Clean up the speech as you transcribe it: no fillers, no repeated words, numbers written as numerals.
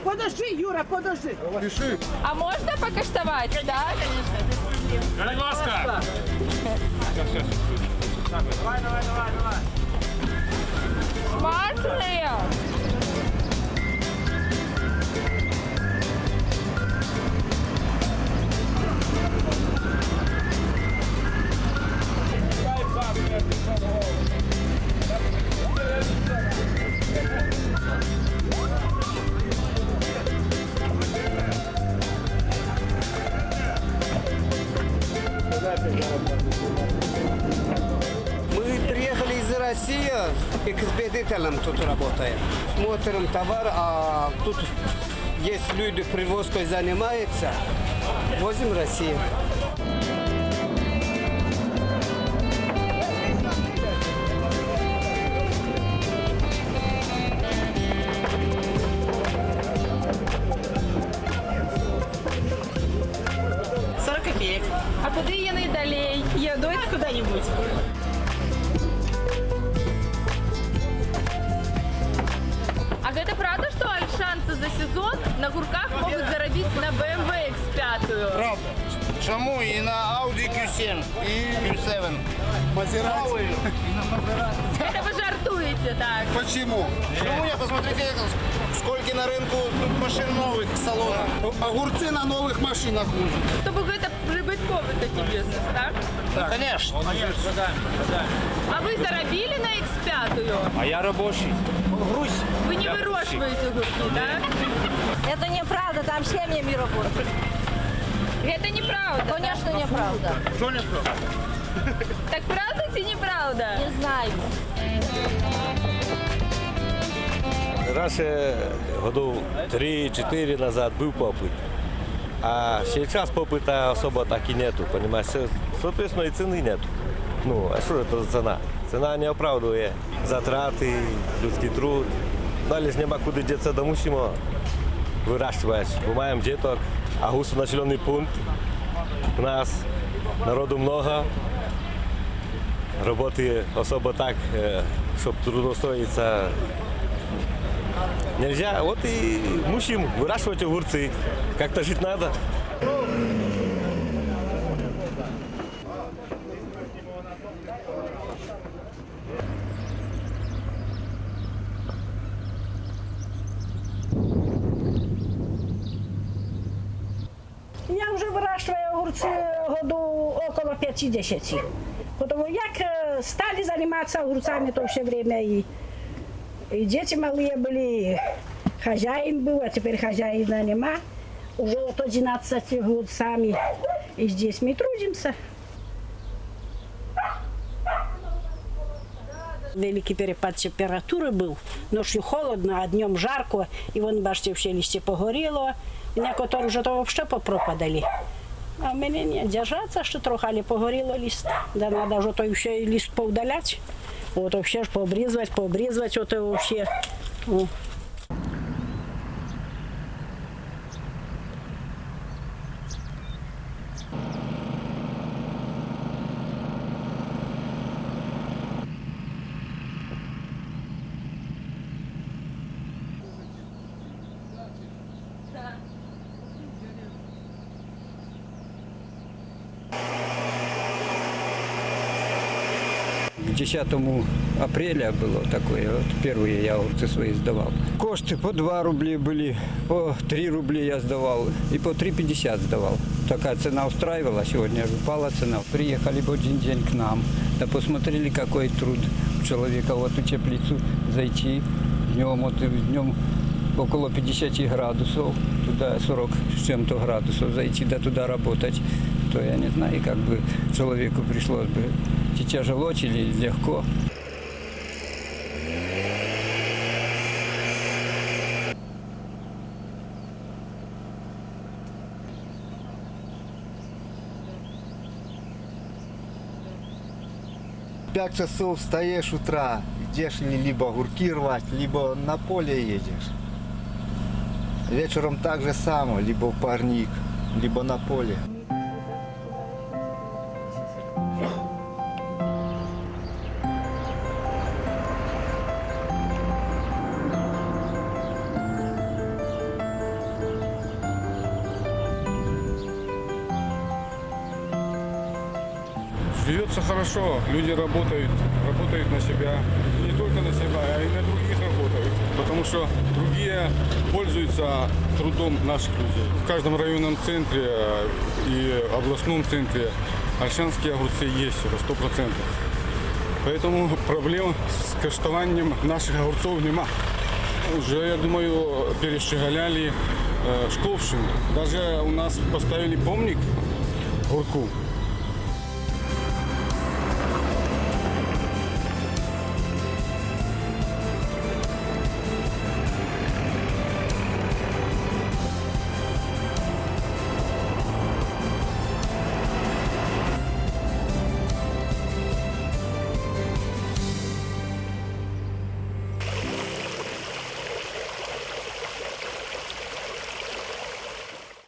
Подожди, Юра, подожди. Пиши. А можна покаштувати, так? Будь ласка. Давай. Смачний. Мы приехали из России, экспедитором тут работаем. Смотрим товар, а тут есть люди, привозкой занимаются. Возим в Россию. А куди є найдалей? Їдуть куди-небудь? А это правда, что альшанцы за сезон на гурках могут заробить на BMW X5? Правда. Чому? І на Audi Q7, і Q7. Мазерати. Это вы жартуете, так? Почему? Чому? Я посмотрите, сколько на рынку тут машин новых салонов. Огурцы на новых машинах возят. Чтобы это прибытковый такой бизнес, так? Конечно. А вы заробили на X5? А я робочий. Вы не выращиваете гурки, да? Это неправда, там семьями работают. Это неправда. Конечно, неправда. Що не правда? Так правда или неправда? Не знаю. Раньше годов 3-4 назад был попыт, а сейчас попыта особо так и нету, понимаешь, соответственно и цены нету. Ну, а что это за цена? Цена не оправдывает затраты, людский труд. Далі ж нема куди діться, до мусимо вирощувати. Бо маємо діток, а густо-населений пункт. У нас народу много, роботи особо так, щоб трудоустроїтися нельзя. Вот и мусим выращивать огурцы. Как-то жить надо. Я вже вирощую огурці году около 50. Потому як стали займатися огурцами то все время, и дети малые были, хозяин был, а теперь хозяина нема. Уже от 11 год сами и здесь мы трудимся. Великий перепад температуры был. Ночью холодно, а днем жарко. И вон, бачите, все листья погорело. Некоторые уже то вообще попропадали. А в мене не держаться, что трохи, але погоріло лист. Да надо вже той ще лист поудалять. Вот вообще ж пообрізувати, вот вообще. О. К 10 апреля было такое, вот первые я огурцы свои сдавал. Кошты по 2 рубля были, по 3 рубля я сдавал и по 3,50 сдавал. Такая цена устраивала, сегодня упала цена. Приехали в один день к нам, да посмотрели, какой труд у человека вот в теплицу зайти днем, вот днем около 50 градусов, туда 40 с чем-то градусов зайти, да туда работать, то я не знаю, как бы человеку пришлось бы, тяжело или легко. В 5 часов встаешь с утра, идешь либо огурки рвать, либо на поле едешь. Вечером так же само, либо в парник, либо на поле. Живется хорошо, люди работают на себя. Не только на себя, а и на других работают. Потому что другие пользуются трудом наших людей. В каждом районном центре и областном центре ольшанские огурцы есть, это 100%. Поэтому проблем с коштованием наших огурцов нема. Уже, я думаю, перещеголяли Шковшин. Даже у нас поставили помник гурку.